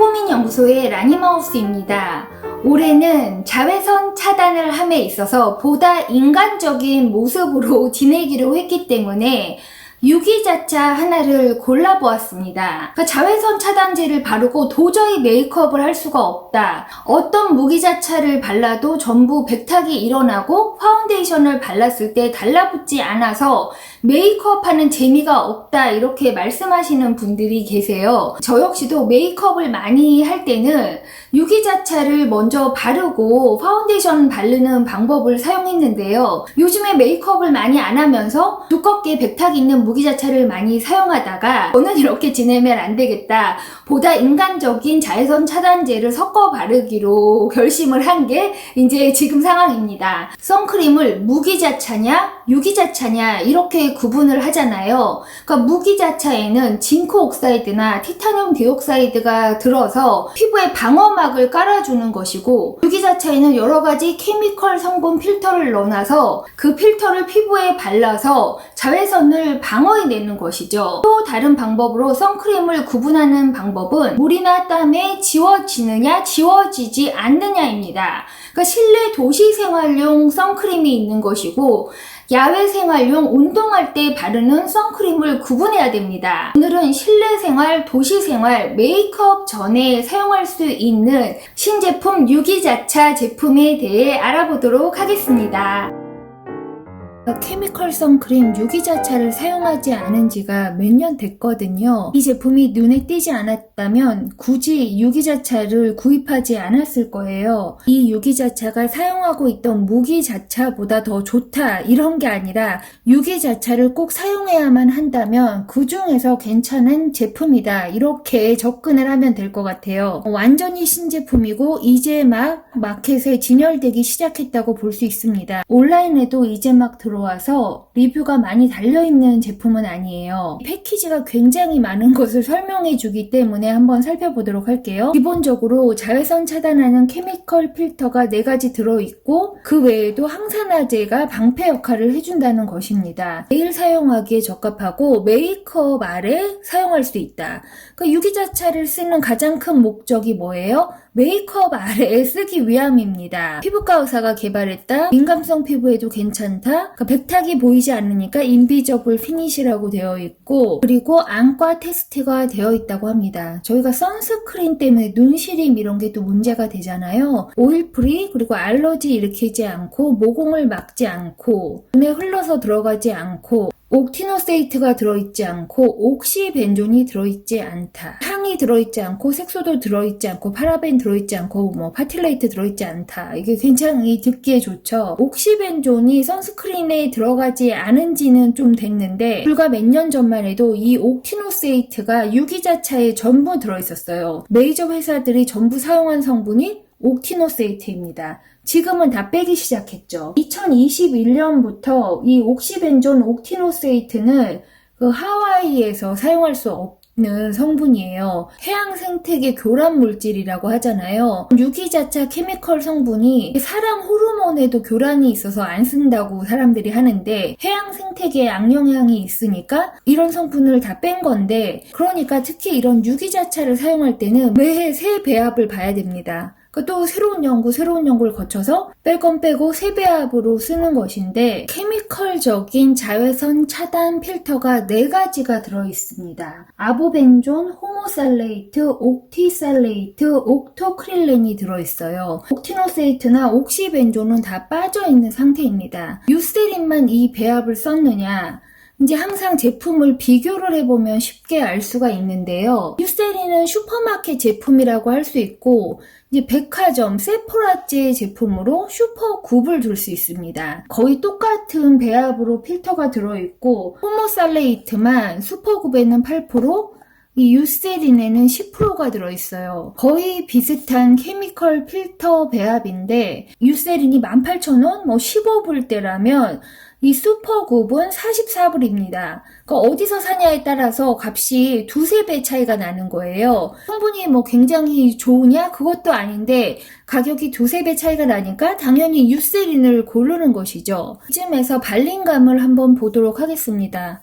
피부고민연구소의 라니마우스입니다. 올해는 자외선 차단을 함에 있어서 보다 인간적인 모습으로 지내기로 했기 때문에 유기자차 하나를 골라보았습니다. 자외선 차단제를 바르고 도저히 메이크업을 할 수가 없다. 어떤 무기자차를 발라도 전부 백탁이 일어나고 파운데이션을 발랐을 때 달라붙지 않아서 메이크업하는 재미가 없다, 이렇게 말씀하시는 분들이 계세요. 저 역시도 메이크업을 많이 할 때는 유기자차를 먼저 바르고 파운데이션 바르는 방법을 사용했는데요. 요즘에 메이크업을 많이 안 하면서 두껍게 백탁이 있는 무기자차를 많이 사용하다가 저는 이렇게 지내면 안 되겠다, 보다 인간적인 자외선 차단제를 섞어 바르기로 결심을 한 게 이제 지금 상황입니다. 선크림을 무기자차냐 유기자차냐 이렇게 구분을 하잖아요. 그러니까 무기자차에는 징크 옥사이드나 티타늄 디옥사이드가 들어서 피부에 방어막을 깔아주는 것이고, 유기자차에는 여러가지 케미컬 성분 필터를 넣어놔서 그 필터를 피부에 발라서 자외선을 방어해내는 것이죠. 또 다른 방법으로 선크림을 구분하는 방법은 물이나 땀에 지워지느냐 지워지지 않느냐입니다. 그러니까 실내 도시생활용 선크림이 있는 것이고, 야외 생활용 운동할 때 바르는 선크림을 구분해야 됩니다. 오늘은 실내 생활, 도시 생활, 메이크업 전에 사용할 수 있는 신제품 유기자차 제품에 대해 알아보도록 하겠습니다. 케미컬 선크림 유기자차를 사용하지 않은 지가 몇 년 됐거든요. 이 제품이 눈에 띄지 않았다면 굳이 유기자차를 구입하지 않았을 거예요. 이 유기자차가 사용하고 있던 무기자차보다 더 좋다, 이런 게 아니라 유기자차를 꼭 사용해야만 한다면 그 중에서 괜찮은 제품이다, 이렇게 접근을 하면 될 것 같아요. 완전히 신제품이고 이제 막 마켓에 진열되기 시작했다고 볼 수 있습니다. 온라인에도 이제 막 들어와서 리뷰가 많이 달려있는 제품은 아니에요. 패키지가 굉장히 많은 것을 설명해 주기 때문에 한번 살펴보도록 할게요. 기본적으로 자외선 차단하는 케미컬 필터가 4가지 들어있고, 그 외에도 항산화제가 방패 역할을 해준다는 것입니다. 매일 사용하기에 적합하고 메이크업 아래 사용할 수 있다. 유기자차를 쓰는 가장 큰 목적이 뭐예요? 메이크업 아래에 쓰기 위함입니다. 피부과 의사가 개발했다, 민감성 피부에도 괜찮다, 백탁이 보이지 않으니까 인비저블 피니시라고 되어 있고, 그리고 안과 테스트가 되어 있다고 합니다. 저희가 선스크린 때문에 눈시림 이런 게 또 문제가 되잖아요. 오일 프리, 그리고 알러지 일으키지 않고, 모공을 막지 않고, 눈에 흘러서 들어가지 않고, 옥티노세이트가 들어있지 않고, 옥시벤존이 들어있지 않다, 향이 들어있지 않고, 색소도 들어있지 않고, 파라벤 들어있지 않고, 파틸레이트 들어있지 않다. 이게 굉장히 듣기에 좋죠. 옥시벤존이 선스크린에 들어가지 않은 지는 좀 됐는데, 불과 몇 년 전만 해도 이 옥티노세이트가 유기자차에 전부 들어있었어요. 메이저 회사들이 전부 사용한 성분이 옥티노세이트입니다. 지금은 다 빼기 시작했죠. 2021년부터 이 옥시벤존 옥티노세이트는 하와이에서 사용할 수 없는 성분이에요. 해양 생태계 교란 물질이라고 하잖아요. 유기자차 케미컬 성분이 사람 호르몬에도 교란이 있어서 안 쓴다고 사람들이 하는데, 해양 생태계에 악영향이 있으니까 이런 성분을 다 뺀 건데, 그러니까 특히 이런 유기자차를 사용할 때는 매해 새 배합을 봐야 됩니다. 또 새로운 연구를 거쳐서 뺄 건 빼고 새 배합으로 쓰는 것인데, 케미컬적인 자외선 차단 필터가 4가지가 들어있습니다. 아보벤존, 호모살레이트, 옥티살레이트, 옥토크릴렌이 들어있어요. 옥티노세이트나 옥시벤존은 다 빠져있는 상태입니다. 유세린만 이 배합을 썼느냐, 이제 항상 제품을 비교를 해보면 쉽게 알 수가 있는데요. 유세린은 슈퍼마켓 제품이라고 할 수 있고, 이제 백화점, 세포라제 제품으로 슈퍼굽을 둘 수 있습니다. 거의 똑같은 배합으로 필터가 들어있고, 호모살레이트만 슈퍼굽에는 8%, 이 유세린에는 10%가 들어있어요. 거의 비슷한 케미컬 필터 배합인데, 유세린이 18,000원, 15불대라면 이 슈퍼굽은 44불입니다. 그러니까 어디서 사냐에 따라서 값이 2-3배 차이가 나는 거예요. 성분이 굉장히 좋으냐? 그것도 아닌데 가격이 2-3배 차이가 나니까 당연히 유세린을 고르는 것이죠. 이쯤에서 발림감을 한번 보도록 하겠습니다.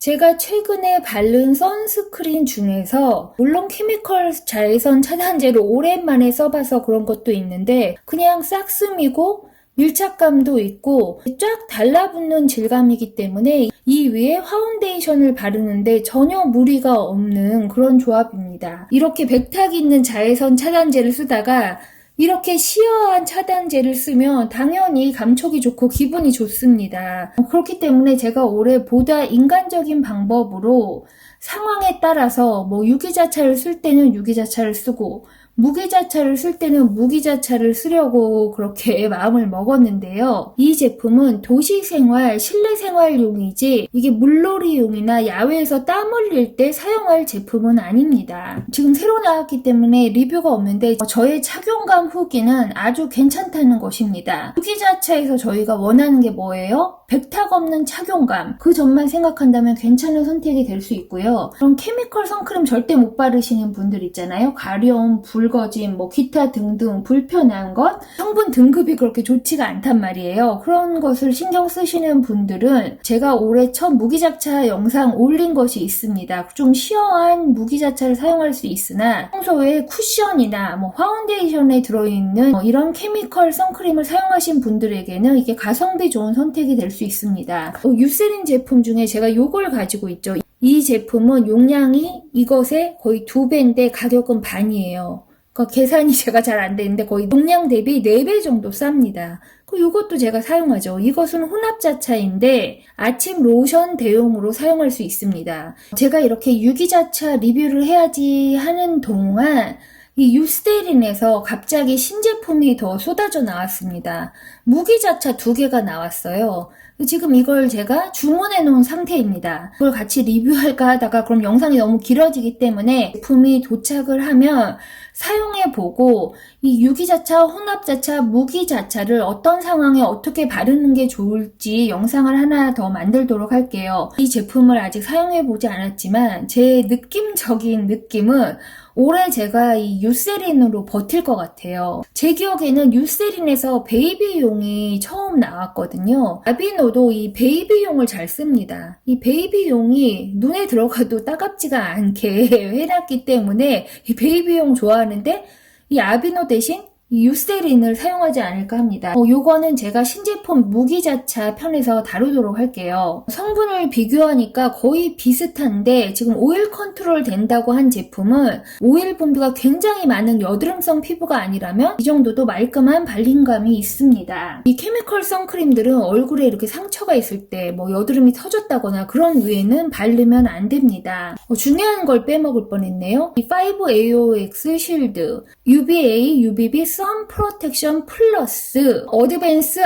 제가 최근에 바른 선스크린 중에서 물론 케미컬 자외선 차단제를 오랜만에 써봐서 그런 것도 있는데 그냥 싹스미고 밀착감도 있고 쫙 달라붙는 질감이기 때문에 이 위에 파운데이션을 바르는데 전혀 무리가 없는 그런 조합입니다. 이렇게 백탁 있는 자외선 차단제를 쓰다가 이렇게 시어한 차단제를 쓰면 당연히 감촉이 좋고 기분이 좋습니다. 그렇기 때문에 제가 올해 보다 인간적인 방법으로 상황에 따라서 유기자차를 쓸 때는 유기자차를 쓰고 무기자차를 쓸 때는 무기자차를 쓰려고 그렇게 마음을 먹었는데요. 이 제품은 도시생활, 실내생활용이지 이게 물놀이용이나 야외에서 땀 흘릴 때 사용할 제품은 아닙니다. 지금 새로 나왔기 때문에 리뷰가 없는데 저의 착용감 후기는 아주 괜찮다는 것입니다. 무기자차에서 저희가 원하는 게 뭐예요? 백탁 없는 착용감. 그 점만 생각한다면 괜찮은 선택이 될 수 있고요. 그럼 케미컬 선크림 절대 못 바르시는 분들 있잖아요. 가려움, 붉어짐, 기타 등등 불편한 것, 성분 등급이 그렇게 좋지가 않단 말이에요. 그런 것을 신경 쓰시는 분들은 제가 올해 첫 무기자차 영상 올린 것이 있습니다. 좀 시어한 무기자차를 사용할 수 있으나 평소에 쿠션이나 파운데이션에 들어있는 이런 케미컬 선크림을 사용하신 분들에게는 이게 가성비 좋은 선택이 될 수 있습니다. 유세린 제품 중에 제가 이걸 가지고 있죠. 이 제품은 용량이 이것의 거의 2배인데 가격은 반이에요. 그러니까 계산이 제가 잘 안 되는데 거의 용량 대비 4배 정도 쌉니다. 이것도 제가 사용하죠. 이것은 혼합자차인데 아침 로션 대용으로 사용할 수 있습니다. 제가 이렇게 유기자차 리뷰를 해야지 하는 동안 이 유스테린에서 갑자기 신제품이 더 쏟아져 나왔습니다. 무기자차 2개가 나왔어요. 지금 이걸 제가 주문해 놓은 상태입니다. 이걸 같이 리뷰할까 하다가 그럼 영상이 너무 길어지기 때문에 제품이 도착을 하면 사용해보고 이 유기자차, 혼합자차, 무기자차를 어떤 상황에 어떻게 바르는 게 좋을지 영상을 하나 더 만들도록 할게요. 이 제품을 아직 사용해보지 않았지만 제 느낌적인 느낌은 올해 제가 이 유세린으로 버틸 것 같아요. 제 기억에는 유세린에서 베이비용이 처음 나왔거든요. 아비노도 이 베이비용을 잘 씁니다. 이 베이비용이 눈에 들어가도 따갑지가 않게 해놨기 때문에 이 베이비용 좋아하는데 이 아비노 대신 이 유세린을 사용하지 않을까 합니다. 요거는 제가 신제품 무기자차 편에서 다루도록 할게요. 성분을 비교하니까 거의 비슷한데 지금 오일 컨트롤 된다고 한 제품은 오일 분비가 굉장히 많은 여드름성 피부가 아니라면 이 정도도 말끔한 발림감이 있습니다. 이 케미컬 선크림들은 얼굴에 이렇게 상처가 있을 때 여드름이 터졌다거나 그런 위에는 바르면 안 됩니다. 중요한 걸 빼먹을 뻔했네요. 이 5AOX 쉴드, UVA, UVB 선 프로텍션 플러스 어드밴스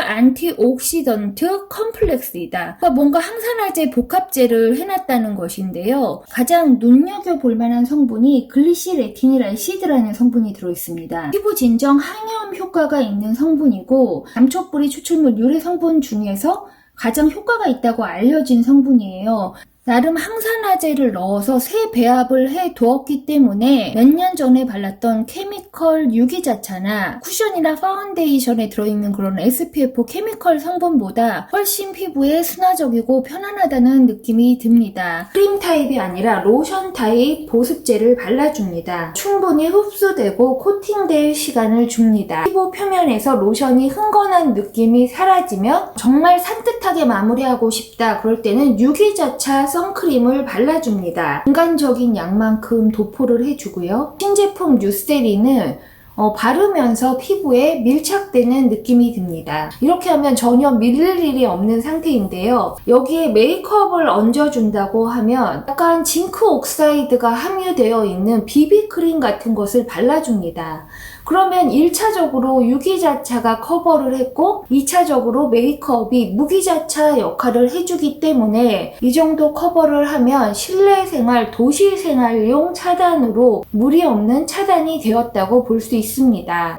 안티옥시던트 컴플렉스이다. 그러니까 뭔가 항산화제 복합제를 해놨다는 것인데요. 가장 눈여겨볼 만한 성분이 글리시레틴이라는 성분이 들어있습니다. 피부 진정 항염 효과가 있는 성분이고 감촉뿌리 추출물 유래 성분 중에서 가장 효과가 있다고 알려진 성분이에요. 나름 항산화제를 넣어서 새 배합을 해 두었기 때문에 몇 년 전에 발랐던 케미컬 유기자차나 쿠션이나 파운데이션에 들어있는 그런 SPF 케미컬 성분보다 훨씬 피부에 순화적이고 편안하다는 느낌이 듭니다. 크림 타입이 아니라 로션 타입 보습제를 발라줍니다. 충분히 흡수되고 코팅될 시간을 줍니다. 피부 표면에서 로션이 흥건한 느낌이 사라지면 정말 산뜻하게 마무리하고 싶다 그럴 때는 유기자차 선크림을 발라줍니다. 인간적인 양만큼 도포를 해주고요. 신제품 유세린은 바르면서 피부에 밀착되는 느낌이 듭니다. 이렇게 하면 전혀 밀릴 일이 없는 상태인데요. 여기에 메이크업을 얹어준다고 하면 약간 징크 옥사이드가 함유되어 있는 비비크림 같은 것을 발라줍니다. 그러면 1차적으로 유기자차가 커버를 했고 2차적으로 메이크업이 무기자차 역할을 해주기 때문에 이 정도 커버를 하면 실내생활, 도시생활용 차단으로 무리 없는 차단이 되었다고 볼 수 있습니다.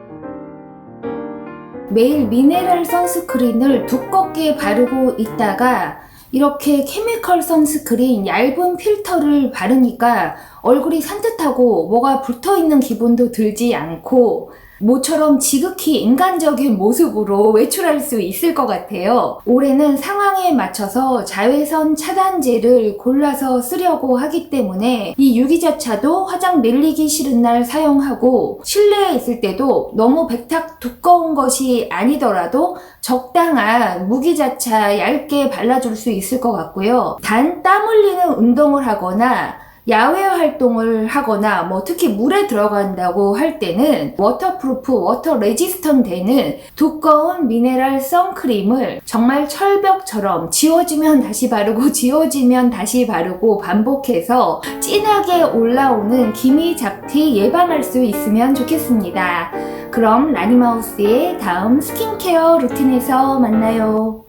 매일 미네랄 선스크린을 두껍게 바르고 있다가 이렇게 케미컬 선스크린 얇은 필터를 바르니까 얼굴이 산뜻하고 뭐가 붙어있는 기분도 들지 않고 모처럼 지극히 인간적인 모습으로 외출할 수 있을 것 같아요. 올해는 상황에 맞춰서 자외선 차단제를 골라서 쓰려고 하기 때문에 이 유기자차도 화장 밀리기 싫은 날 사용하고, 실내에 있을 때도 너무 백탁 두꺼운 것이 아니더라도 적당한 무기자차 얇게 발라줄 수 있을 것 같고요. 단 땀 흘리는 운동을 하거나 야외 활동을 하거나 특히 물에 들어간다고 할 때는 워터프루프, 워터 레지스턴 되는 두꺼운 미네랄 선크림을 정말 철벽처럼 지워지면 다시 바르고 지워지면 다시 바르고 반복해서 진하게 올라오는 기미 잡티 예방할 수 있으면 좋겠습니다. 그럼 라니마우스의 다음 스킨케어 루틴에서 만나요.